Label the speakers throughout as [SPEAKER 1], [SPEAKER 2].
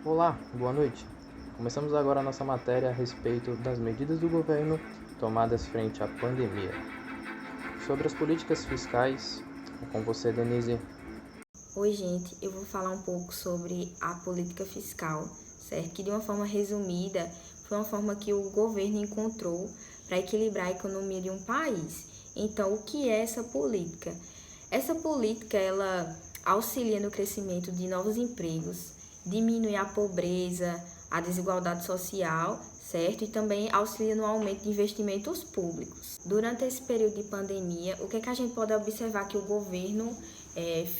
[SPEAKER 1] Olá, boa noite. Começamos agora a nossa matéria a respeito das medidas do governo tomadas frente à pandemia. Sobre as políticas fiscais, é com você, Denise.
[SPEAKER 2] Oi, gente, eu vou falar um pouco sobre a política fiscal, certo? Que de uma forma resumida, foi uma forma que o governo encontrou para equilibrar a economia de um país. Então, o que é essa política? Essa política, ela auxilia no crescimento de novos empregos, diminui a pobreza, a desigualdade social, certo? E também auxilia no aumento de investimentos públicos. Durante esse período de pandemia, o que é que a gente pode observar que o governo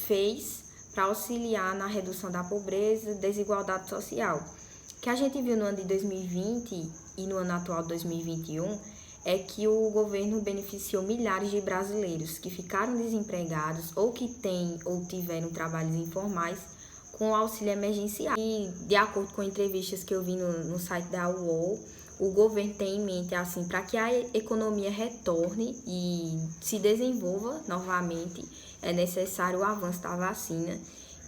[SPEAKER 2] fez para auxiliar na redução da pobreza e desigualdade social? O que a gente viu no ano de 2020 e no ano atual de 2021 é que o governo beneficiou milhares de brasileiros que ficaram desempregados ou que têm ou tiveram trabalhos informais com o auxílio emergencial. E de acordo com entrevistas que eu vi no site da UOL, o governo tem em mente, assim, para que a economia retorne e se desenvolva novamente, é necessário o avanço da vacina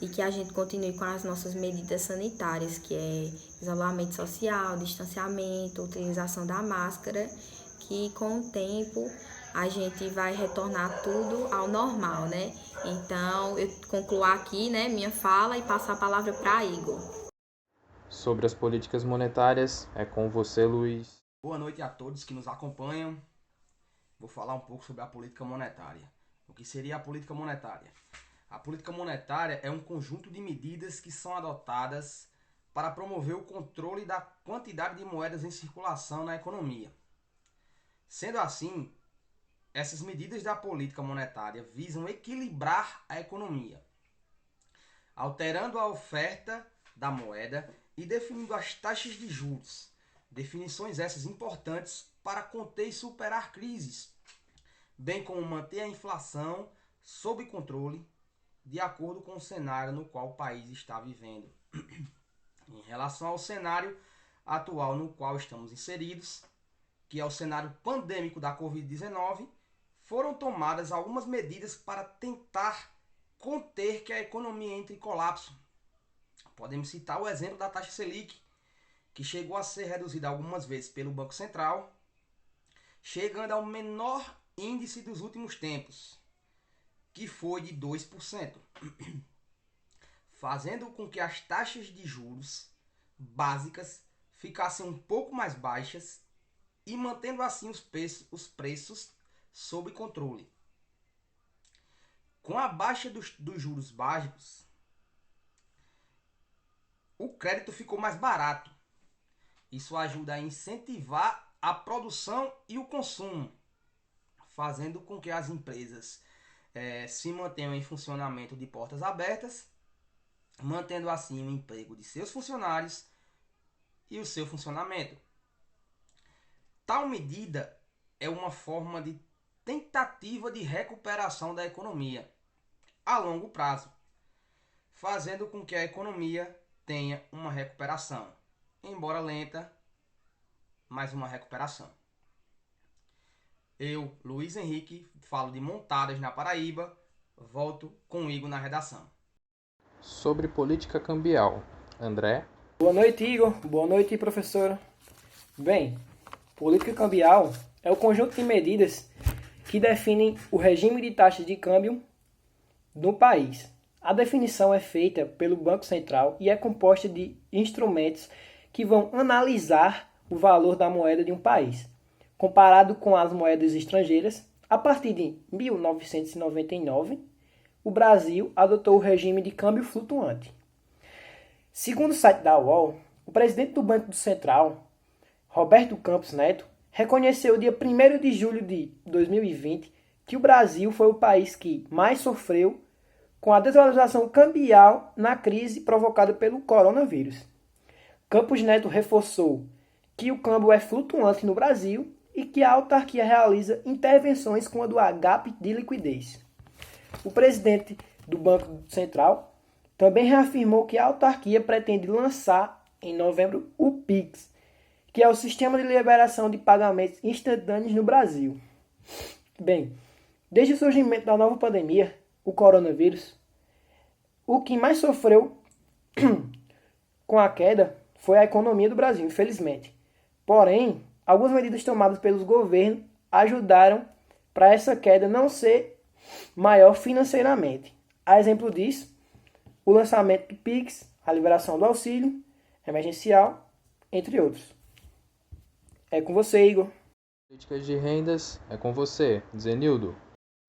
[SPEAKER 2] e que a gente continue com as nossas medidas sanitárias, que é isolamento social, distanciamento, utilização da máscara, que com o tempo a gente vai retornar tudo ao normal, né? Então, eu concluo aqui, né, minha fala e passo a palavra para Igor.
[SPEAKER 1] Sobre as políticas monetárias, é com você, Luiz.
[SPEAKER 3] Boa noite a todos que nos acompanham. Vou falar um pouco sobre a política monetária. O que seria a política monetária? A política monetária é um conjunto de medidas que são adotadas para promover o controle da quantidade de moedas em circulação na economia. Sendo assim, essas medidas da política monetária visam equilibrar a economia, alterando a oferta da moeda e definindo as taxas de juros. Definições essas importantes para conter e superar crises, bem como manter a inflação sob controle, de acordo com o cenário no qual o país está vivendo. Em relação ao cenário atual no qual estamos inseridos, que é o cenário pandêmico da Covid-19, foram tomadas algumas medidas para tentar conter que a economia entre em colapso. Podemos citar o exemplo da taxa Selic, que chegou a ser reduzida algumas vezes pelo Banco Central, chegando ao menor índice dos últimos tempos, que foi de 2%, fazendo com que as taxas de juros básicas ficassem um pouco mais baixas e mantendo assim os preços sob controle. Com a baixa dos juros básicos, o crédito ficou mais barato. Isso ajuda a incentivar a produção e o consumo, fazendo com que as empresas se mantenham em funcionamento de portas abertas, mantendo assim o emprego de seus funcionários e o seu funcionamento. Tal medida é uma forma de tentativa de recuperação da economia a longo prazo, fazendo com que a economia tenha uma recuperação, embora lenta, mas uma recuperação. Eu, Luiz Henrique, falo de Montadas, na Paraíba, volto com o Igor na redação.
[SPEAKER 1] Sobre política cambial, André.
[SPEAKER 4] Boa noite, Igor. Boa noite, professora. Bem, política cambial é o conjunto de medidas que definem o regime de taxas de câmbio no país. A definição é feita pelo Banco Central e é composta de instrumentos que vão analisar o valor da moeda de um país, comparado com as moedas estrangeiras. A partir de 1999, o Brasil adotou o regime de câmbio flutuante. Segundo o site da UOL, o presidente do Banco Central, Roberto Campos Neto, reconheceu dia 1º de julho de 2020 que o Brasil foi o país que mais sofreu com a desvalorização cambial na crise provocada pelo coronavírus. Campos Neto reforçou que o câmbio é flutuante no Brasil e que a autarquia realiza intervenções quando há gap de liquidez. O presidente do Banco Central também reafirmou que a autarquia pretende lançar em novembro o PIX, que é o Sistema de Liberação de Pagamentos Instantâneos no Brasil. Bem, desde o surgimento da nova pandemia, o coronavírus, o que mais sofreu com a queda foi a economia do Brasil, infelizmente. Porém, algumas medidas tomadas pelos governos ajudaram para essa queda não ser maior financeiramente. A exemplo disso, o lançamento do Pix, a liberação do auxílio emergencial, entre outros. É com você, Igor.
[SPEAKER 1] Políticas de rendas é com você, Zenildo.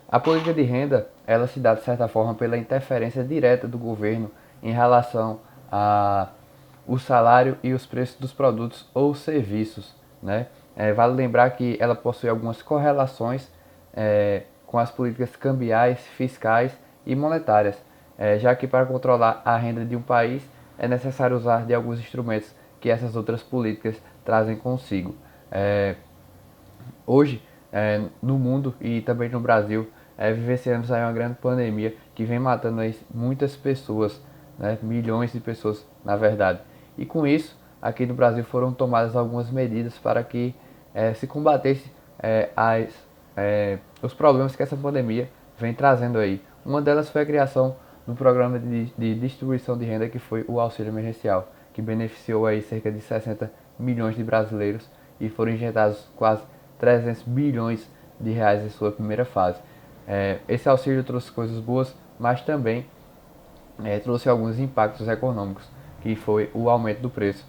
[SPEAKER 5] A política de renda, ela se dá de certa forma pela interferência direta do governo em relação ao salário e os preços dos produtos ou serviços, né? Vale lembrar que ela possui algumas correlações com as políticas cambiais, fiscais e monetárias, já que para controlar a renda de um país é necessário usar de alguns instrumentos que essas outras políticas trazem consigo. Hoje, no mundo e também no Brasil, vivenciamos aí uma grande pandemia que vem matando aí muitas pessoas, né? Milhões de pessoas, na verdade. E com isso, aqui no Brasil foram tomadas algumas medidas para que se combatesse os problemas que essa pandemia vem trazendo aí. Uma delas foi a criação do programa de distribuição de renda, que foi o auxílio emergencial, que beneficiou aí cerca de 60 milhões de brasileiros e foram injetados quase 300 bilhões de reais em sua primeira fase. Esse auxílio trouxe coisas boas, mas também trouxe alguns impactos econômicos, que foi o aumento do preço,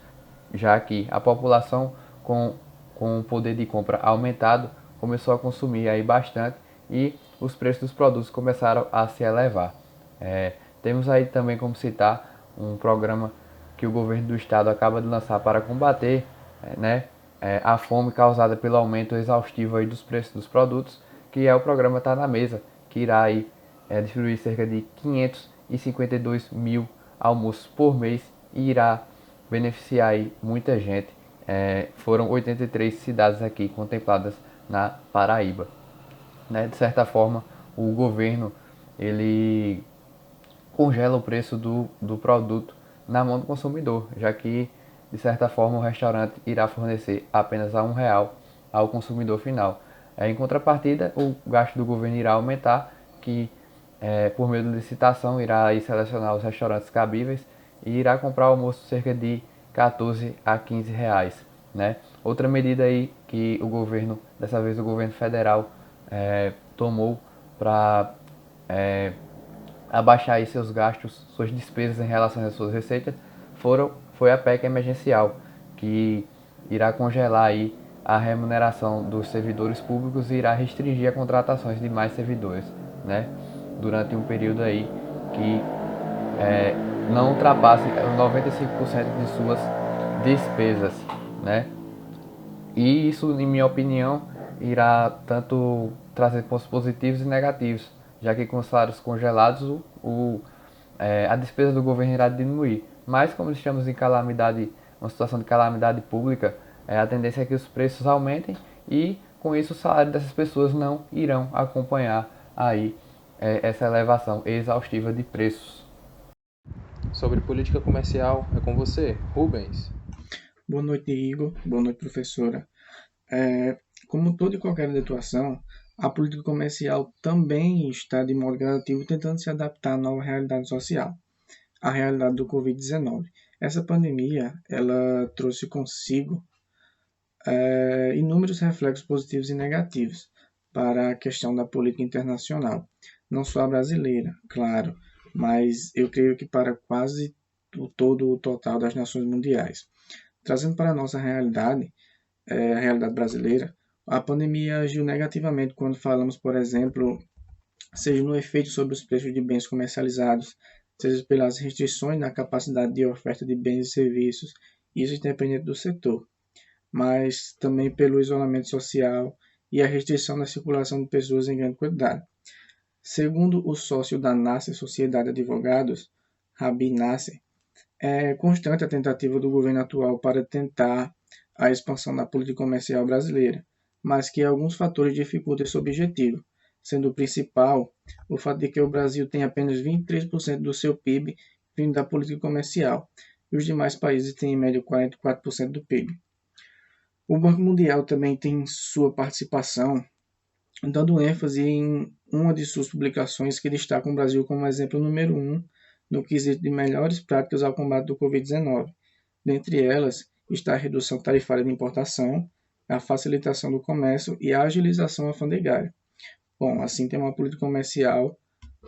[SPEAKER 5] já que a população com o poder de compra aumentado começou a consumir aí bastante e os preços dos produtos começaram a se elevar. Temos aí também como citar um programa que o governo do estado acaba de lançar para combater a fome causada pelo aumento exaustivo aí dos preços dos produtos, que é o programa Tá na Mesa, que irá aí distribuir cerca de 552 mil almoços por mês e irá beneficiar aí muita gente. Foram 83 cidades aqui contempladas na Paraíba. De certa forma, o governo ele congela o preço do produto na mão do consumidor, já que de certa forma o restaurante irá fornecer apenas a R$1 ao consumidor final. Em contrapartida, o gasto do governo irá aumentar, que por meio de licitação irá aí selecionar os restaurantes cabíveis e irá comprar o almoço cerca de 14 a 15 reais. Outra medida aí que o governo, dessa vez o governo federal, tomou para abaixar aí seus gastos, suas despesas em relação às suas receitas, foi a PEC emergencial, que irá congelar aí a remuneração dos servidores públicos e irá restringir a contratações de mais servidores, durante um período aí que não ultrapasse 95% de suas despesas, E isso, em minha opinião, irá tanto trazer pontos positivos e negativos, já que com os salários congelados a despesa do governo irá diminuir. Mas como estamos em uma situação de calamidade pública, a tendência é que os preços aumentem e com isso o salário dessas pessoas não irão acompanhar aí essa elevação exaustiva de preços.
[SPEAKER 1] Sobre política comercial é com você, Rubens.
[SPEAKER 6] Boa noite, Igor. Boa noite, professora. Como toda e qualquer atuação, a política comercial também está de modo gradativo tentando se adaptar à nova realidade social, a realidade do Covid-19. Essa pandemia, ela trouxe consigo inúmeros reflexos positivos e negativos para a questão da política internacional. Não só a brasileira, claro, mas eu creio que para quase todo o total das nações mundiais. Trazendo para a nossa realidade, a realidade brasileira, a pandemia agiu negativamente quando falamos, por exemplo, seja no efeito sobre os preços de bens comercializados, seja pelas restrições na capacidade de oferta de bens e serviços, isso independente do setor, mas também pelo isolamento social e a restrição na circulação de pessoas em grande quantidade. Segundo o sócio da Nasser, Sociedade de Advogados, Rabi Nasser, é constante a tentativa do governo atual para tentar a expansão da política comercial brasileira, mas que alguns fatores dificultam esse objetivo, sendo o principal o fato de que o Brasil tem apenas 23% do seu PIB vindo da política comercial, e os demais países têm em média 44% do PIB. O Banco Mundial também tem sua participação, dando ênfase em uma de suas publicações que destaca o Brasil como exemplo número 1 no quesito de melhores práticas ao combate do Covid-19. Dentre elas está a redução tarifária de importação, a facilitação do comércio e a agilização alfandegária. Bom, assim tem uma política comercial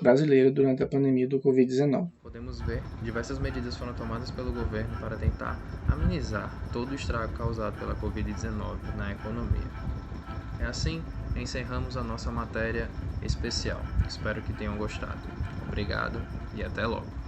[SPEAKER 6] brasileira durante a pandemia do Covid-19.
[SPEAKER 1] Podemos ver, diversas medidas foram tomadas pelo governo para tentar amenizar todo o estrago causado pela Covid-19 na economia. É assim, encerramos a nossa matéria especial. Espero que tenham gostado. Obrigado e até logo.